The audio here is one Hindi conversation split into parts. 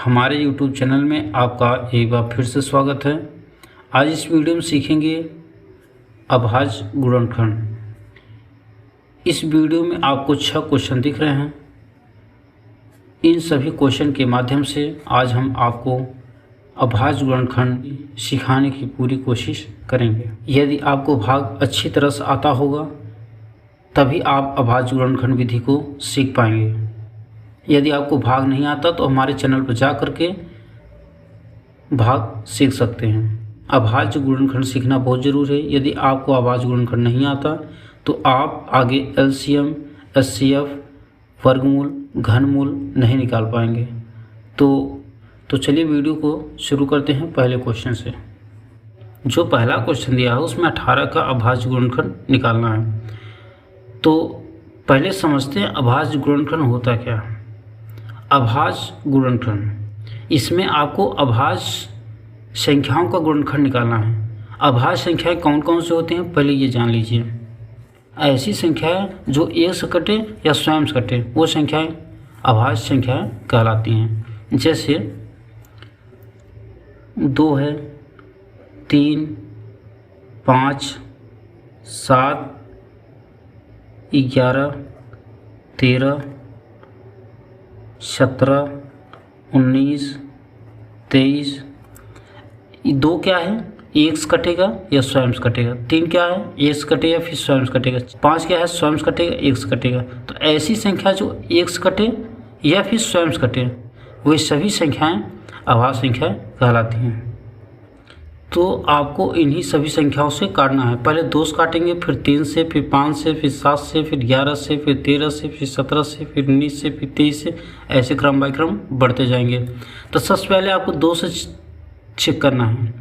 हमारे YouTube चैनल में आपका एक बार फिर से स्वागत है। आज इस वीडियो में सीखेंगे अभाज्य गुणनखंड। इस वीडियो में आपको 6 क्वेश्चन दिख रहे हैं। इन सभी क्वेश्चन के माध्यम से आज हम आपको अभाज्य गुणनखंड सिखाने की पूरी कोशिश करेंगे। यदि आपको भाग अच्छी तरह से आता होगा तभी आप अभाज्य गुणनखंड विधि को सीख पाएंगे। यदि आपको भाग नहीं आता तो हमारे चैनल पर जा कर के भाग सीख सकते हैं। अभाज्य गुणनखंड सीखना बहुत ज़रूरी है। यदि आपको अभाज्य गुणनखंड नहीं आता तो आप आगे एलसीएम, एचसीएफ, वर्गमूल, घनमूल नहीं निकाल पाएंगे। तो चलिए वीडियो को शुरू करते हैं पहले क्वेश्चन से। जो पहला क्वेश्चन दिया है उसमें 18 का अभाज्य गुणनखंड निकालना है। तो पहले समझते हैं अभाज्य गुणनखंड होता क्या है। अभाज्य गुणनखंड, इसमें आपको अभाज्य संख्याओं का गुणनखंड निकालना है। अभाज्य संख्याएं कौन कौन से होते हैं पहले ये जान लीजिए। ऐसी संख्याएं जो एक से कटे या स्वयं से कटे वो संख्याएं अभाज्य संख्याएं कहलाती हैं। जैसे 2 है, 3, 5, 7, 11, 13, 17, 19, 23। 2 क्या है, एक से कटेगा या स्वयं से कटेगा। 3 क्या है, एक से कटेगा फिर स्वयं से कटेगा। 5 क्या है, स्वयं से कटेगा एक से कटेगा। तो ऐसी संख्या जो एक से कटे या फिर स्वयं से कटे वे सभी संख्याएं अभाज्य संख्याएं कहलाती हैं। तो आपको इन्हीं सभी संख्याओं से काटना है। पहले 2 से काटेंगे, फिर 3 से, फिर 5 से, फिर 7 से, फिर 11 से, फिर 13 से, फिर 17 से, फिर 19 से, फिर 23 से, ऐसे क्रम बाय क्रम बढ़ते जाएंगे। तो सबसे पहले आपको 2 से चेक करना है।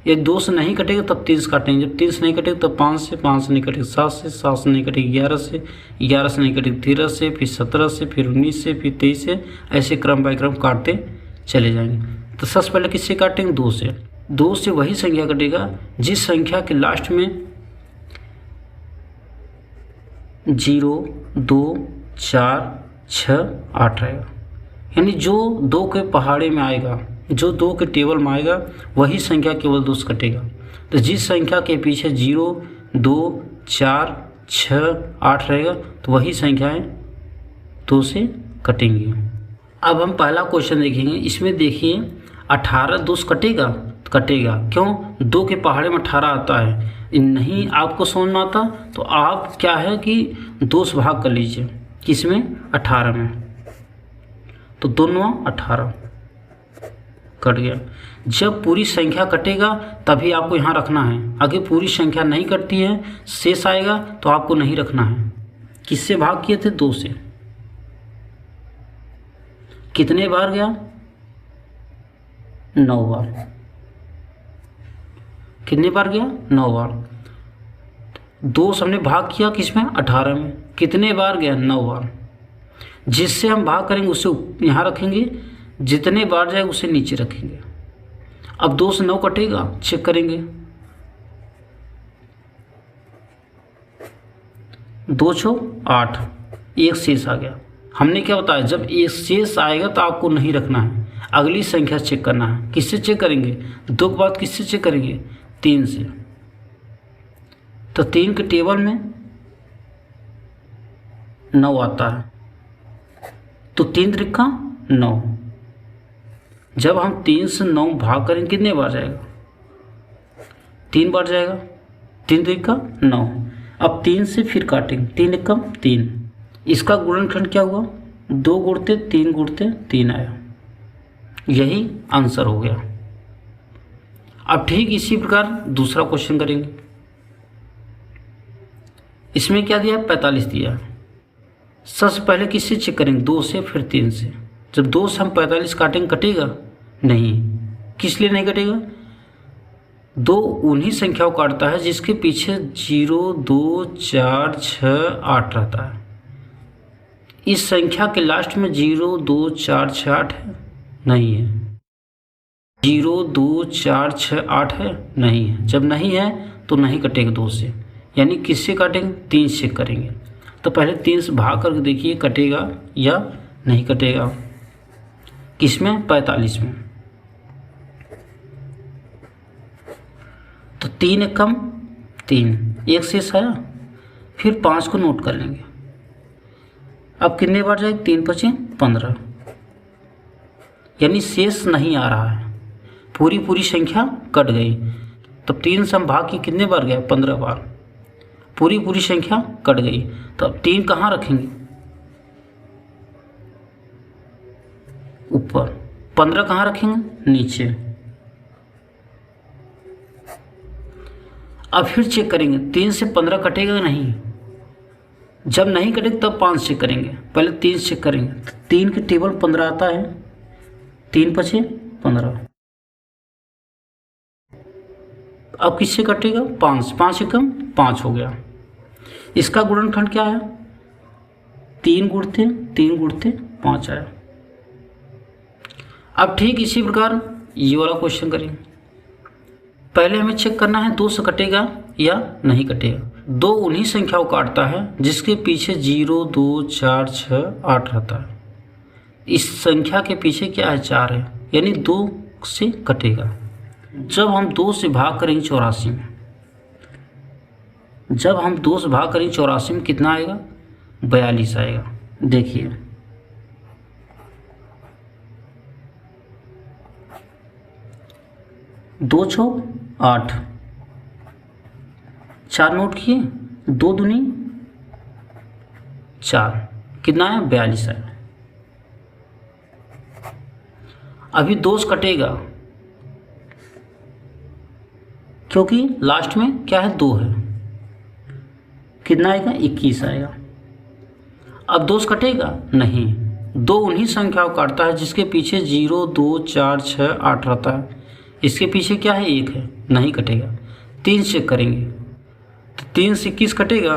ये 2 से नहीं कटेगा तब 3 से काटेंगे। जब 3 से नहीं कटेगा तब 5 से, 5 से नहीं कटेगा 7 से, 7 से नहीं कटेगा 11 से, 11 से नहीं कटेगा 13 से, फिर 17 से, फिर 19 से, फिर 23 से, ऐसे क्रम बाय क्रम काटते चले जाएंगे। तो सबसे पहले किससे काटेंगे, 2 से। 2 से वही संख्या कटेगा जिस संख्या के लास्ट में 0, 2, 4, 6, 8 रहेगा। यानी जो 2 के पहाड़े में आएगा, जो 2 के टेबल में आएगा वही संख्या केवल 2 से कटेगा। तो जिस संख्या के पीछे 0, 2, 4, 6, 8 रहेगा तो वही संख्याएं 2 से कटेंगी। अब हम पहला क्वेश्चन देखेंगे। इसमें देखिए 18 2 से कटेगा, कटेगा क्यों, 2 के पहाड़े में 18 आता है। नहीं आपको समझ में आता तो आप क्या है कि 2 से भाग कर लीजिए, किसमें, 18 में। तो 2 9 18 कट गया। जब पूरी संख्या कटेगा तभी आपको यहाँ रखना है। अगर पूरी संख्या नहीं कटती है, शेष आएगा तो आपको नहीं रखना है। किससे भाग किए थे, 2 से। कितने बार गया, 9 बार। कितने बार गया, 9 बार। 2 से हमने भाग किया किसमें, 18 में। कितने बार गया, 9 बार। जिससे हम भाग करेंगे उसे यहाँ रखेंगे, जितने बार जाएगा उसे नीचे रखेंगे। अब 2 से 9 कटेगा, चेक करेंगे। 2 6 8, एक शेष आ गया। हमने क्या बताया, जब एक शेष आएगा तो आपको नहीं रखना है, अगली संख्या चेक करना है। किससे चेक करेंगे, 2 के बाद किससे चेक करेंगे, 3 से। तो 3 के टेबल में 9 आता है, तो 3 त्रिका 9। जब हम 3 से 9 भाग करेंगे कितने बार जाएगा, 3 बार जाएगा। 3 त्रिका 9। अब 3 से फिर काटेंगे, 3 एकम 3। इसका गुणनखंड क्या हुआ, 2 गुणते 3 आया। यही आंसर हो गया। अब ठीक इसी प्रकार दूसरा क्वेश्चन करेंगे। इसमें क्या दिया, 45 दिया। सबसे पहले किससे चेक करेंगे, 2 से फिर 3 से। जब 2 से हम 45 काटेंगे कटेगा नहीं। किस लिए नहीं कटेगा, 2 उन्हीं संख्याओं काटता है जिसके पीछे 0, 2, 4, 6, 8 रहता है। इस संख्या के लास्ट में 0, 2, 4, 6, 8 है, नहीं है। 0, 2, 4, 6, 8 है, नहीं है। जब नहीं है तो नहीं कटेगा 2 से। यानी किससे काटेंगे, 3 से करेंगे। तो पहले 3 से भाग करके देखिए कटेगा या नहीं कटेगा। किसमें? 45 में। तो 3 एकम 3, एक शेष आया। फिर 5 को नोट कर लेंगे। अब कितने बार जाएगी? 3 पचे 15, यानी शेष नहीं आ रहा है, पूरी संख्या कट गई। तब 3 से हम भाग की कितने बार गया? 15 बार, पूरी संख्या कट गई। तो अब 3 कहाँ रखेंगे? ऊपर। 15 कहाँ रखेंगे? नीचे। अब फिर चेक करेंगे 3 से 15 कटेगा नहीं। जब नहीं कटेगा तब 5 चेक करेंगे, पहले 3 चेक करेंगे। 3 के टेबल 15 आता है, 3 पचे 15। अब किससे कटेगा? 5, 5 एकम 5 हो गया। इसका गुणनखंड क्या है? 3 गुणते 5 आया। अब ठीक इसी प्रकार ये वाला क्वेश्चन करेंगे। पहले हमें चेक करना है 2 से कटेगा या नहीं कटेगा। 2 उन्हीं संख्याओं काटता है जिसके पीछे 0, 2, 4, 6, 8 रहता है। इस संख्या के पीछे क्या है? 4 है, यानी 2 से कटेगा। जब हम 2 से भाग करेंगे 84 में, जब हम 2 से भाग करेंगे 84 में कितना आएगा? 42 आएगा। देखिए 2 छो 8, 4 नोट किए, 2 दूनी 4, कितना आया? 42 आया। अभी 2 से कटेगा क्योंकि लास्ट में क्या है? 2 है, कितना आएगा? 21 आएगा। अब 2 से कटेगा नहीं। 2 उन्हीं संख्याओं काटता है जिसके पीछे 0, 2, 4, 6, 8 रहता है। इसके पीछे क्या है? 1 है, नहीं कटेगा। 3 चेक करेंगे तो 3 से 21 कटेगा?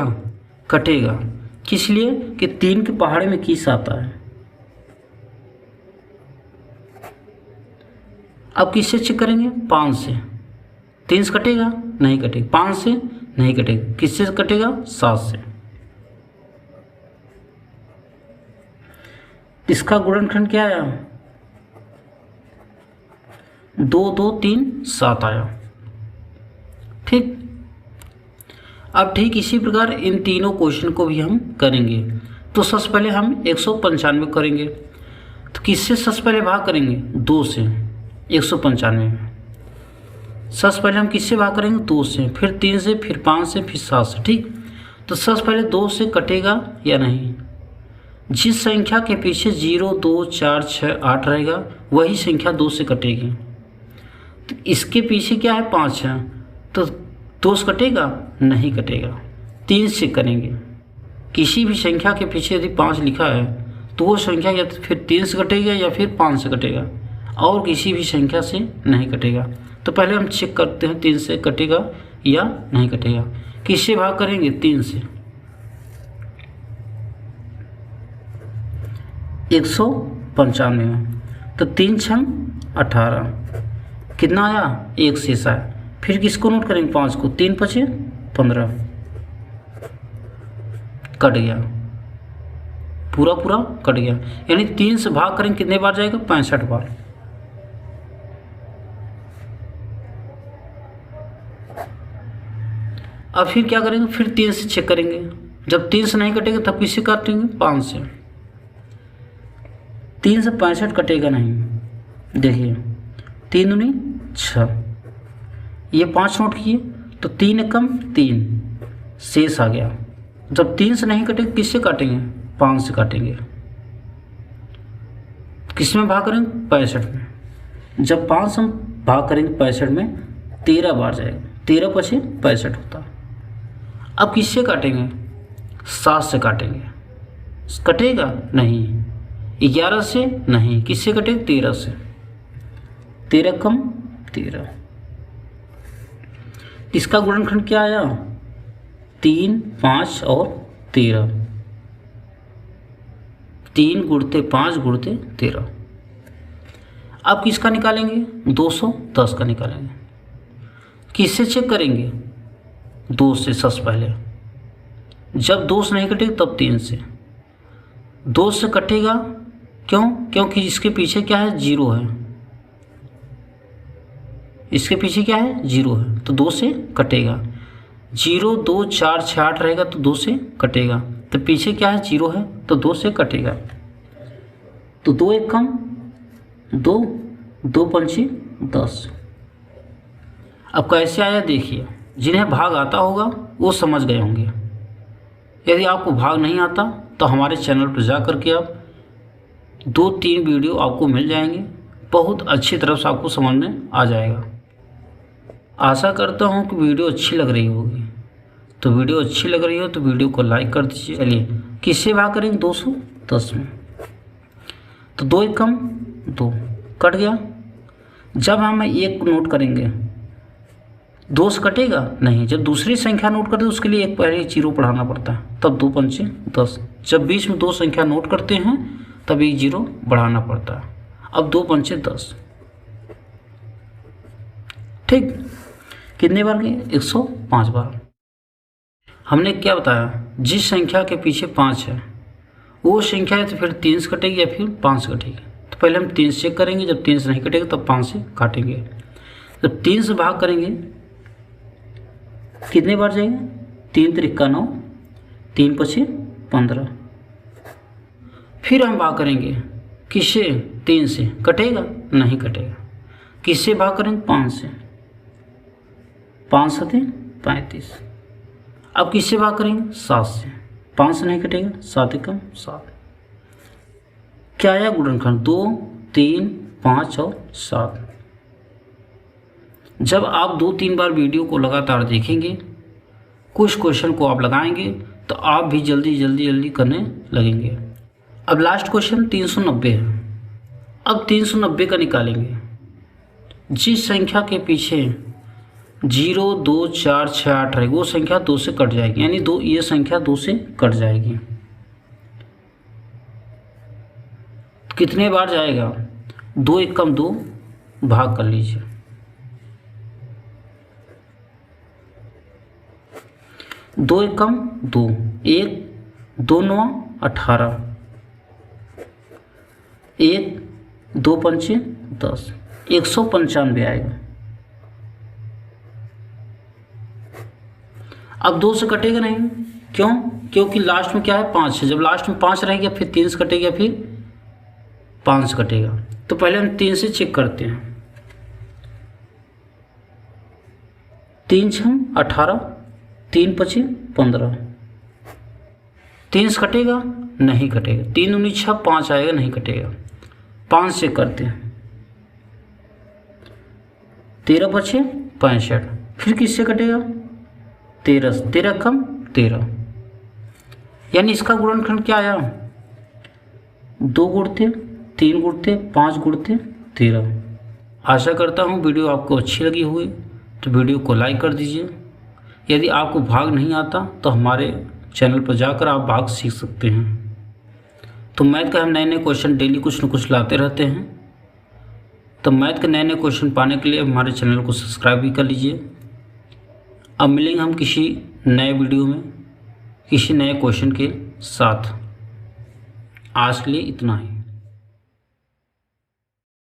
कटेगा। किस लिए? कि 3 के पहाड़े में 21 आता है। अब किससे चेक करेंगे? 5 से। 3 से कटेगा? नहीं कटेगा। 5 से नहीं कटेगा। किससे कटेगा? 7 से। इसका गुणनखंड क्या आया? 2, 2, 3, 7 आया। ठीक। अब ठीक इसी प्रकार इन तीनों क्वेश्चन को भी हम करेंगे। तो सबसे पहले हम 195 करेंगे। तो किससे सबसे पहले भाग करेंगे? 2 से। 195 में सबसे पहले हम किससे भाग करेंगे? 2 से, फिर 3 से, फिर 5 से, फिर 7 से। ठीक। तो सबसे पहले 2 से कटेगा या नहीं? जिस संख्या के पीछे 0, 2, 4, 6, 8 रहेगा वही संख्या 2 से कटेगी। तो इसके पीछे क्या है? 5 है, तो 2 से कटेगा? नहीं कटेगा। 3 से करेंगे। किसी भी संख्या के पीछे यदि 5 लिखा है तो वो संख्या या तो फिर 3 से कटेगा या फिर 5 से कटेगा, और किसी भी संख्या से नहीं कटेगा। तो पहले हम चेक करते हैं 3 से कटेगा या नहीं कटेगा। किससे भाग करेंगे? 3 से। 195 में तो 3 छंग 18, कितना आया? 1 शेष आया। फिर किसको नोट करेंगे? 5 को। 3 पचे 15, कट गया, पूरा कट गया। यानी 3 से भाग करेंगे कितने बार जाएगा? 65 बार। अब फिर क्या करेंगे? फिर 3 से चेक करेंगे। जब 3 से नहीं कटेगा तब किससे काटेंगे? 5 से। 3 से 65 कटेगा नहीं। देखिए 3 दूनी 6, ये 5 नोट किए, तो 3 एकम 3 शेष आ गया। जब 3 से नहीं कटेगा किससे काटेंगे? 5 से काटेंगे। किस में भाग करेंगे? 65 में। जब 5 से हम भाग करेंगे 65 में 13 बार जाएगा। 13 पचे 65 होता। अब किससे काटेंगे? 7 से काटेंगे। कटेगा नहीं। 11 से नहीं। किससे कटेगा? 13 से। 13 कम 13। इसका गुणनखंड क्या आया? 3, 5 और 13। 3 गुणते 5 गुणते 13। अब किसका निकालेंगे? 210 का निकालेंगे। किससे चेक करेंगे? 2 से सबसे पहले। जब 2 से नहीं कटेगा तब 3 से। 2 से कटेगा क्यों? क्योंकि इसके पीछे क्या है, 0 है। इसके पीछे क्या है, 0 है, तो 2 से कटेगा। 0 2 4 6 8 रहेगा तो 2 से कटेगा। तो पीछे क्या है, 0 है, तो 2 से कटेगा। तो 2 एक कम 2, 2 पंचे 10। अब कैसे आया देखिए, जिन्हें भाग आता होगा वो समझ गए होंगे। यदि आपको भाग नहीं आता तो हमारे चैनल पर जा कर के आप 2-3 वीडियो आपको मिल जाएंगे, बहुत अच्छी तरह से आपको समझ में आ जाएगा। आशा करता हूँ कि वीडियो अच्छी लग रही होगी। तो वीडियो अच्छी लग रही हो तो वीडियो को लाइक कर दीजिए। चलिए किससे भाग करेंगे, 210 में। तो 2 एक कम 2 कट गया। जब हम 1 नोट करेंगे 2 से कटेगा नहीं। जब दूसरी संख्या नोट करते हैं उसके लिए एक पहले 0 बढ़ाना पड़ता है, तब 2 पंचे 10। जब बीच में 2 संख्या नोट करते हैं तब 1 0 बढ़ाना पड़ता है। अब 2 पंचे 10। ठीक, कितने बार गए, 105 बार। हमने क्या बताया, जिस संख्या के पीछे 5 है वो संख्या है तो फिर 3 से कटेगी या फिर 5 से कटेगी। तो पहले हम 3 से चेक करेंगे, जब 3 से नहीं कटेगा तब 5 से काटेंगे। जब 3 से भाग करेंगे कितने बार जाएंगे, 3 त्रिका 9, 3 पचे 15। फिर हम भाग करेंगे किससे, 3 से, कटेगा नहीं कटेगा। किससे भाग करेंगे, 5 से, 5 सते 35। अब किससे भाग करेंगे, 7 से, 5 से नहीं कटेगा, 7 एकम 7। क्या आया गुणनखंड, 2 3 5 और 7। जब आप 2-3 बार वीडियो को लगातार देखेंगे, कुछ क्वेश्चन को आप लगाएंगे तो आप भी जल्दी करने लगेंगे। अब लास्ट क्वेश्चन 390 है। अब 390 का निकालेंगे। जिस संख्या के पीछे 0 2 4 6 8 रहेगी वो संख्या 2 से कट जाएगी, यानी ये संख्या 2 से कट जाएगी। कितने बार जाएगा, 2 एक कम 2, भाग कर लीजिए। 2 एक कम 2, 1 2 9 18, 1 2 पंचे 10, 195 आएगा। अब 2 से कटेगा नहीं, क्यों? क्योंकि लास्ट में क्या है, 5 है। जब लास्ट में 5 रहेगा फिर 3 से कटेगा, फिर 5 से कटेगा। तो पहले हम 3 से चेक करते हैं। 3 6 18, 3 पचे 15। 3 से कटेगा नहीं कटेगा, 3 19 6 5 आएगा नहीं कटेगा। 5 से करते हैं, 13 पचे 65। फिर किससे कटेगा, 13 13 कम 13, यानी इसका गुणनखंड क्या आया, 2 गुणते 3 गुणते 5 गुणते 13। आशा करता हूँ वीडियो आपको अच्छी लगी होगी, तो वीडियो को लाइक कर दीजिए। यदि आपको भाग नहीं आता तो हमारे चैनल पर जाकर आप भाग सीख सकते हैं। तो मैथ का हम नए क्वेश्चन डेली कुछ न कुछ लाते रहते हैं। तो मैथ के नए क्वेश्चन पाने के लिए हमारे चैनल को सब्सक्राइब भी कर लीजिए। अब मिलेंगे हम किसी नए वीडियो में किसी नए क्वेश्चन के साथ। आज के लिए इतना ही।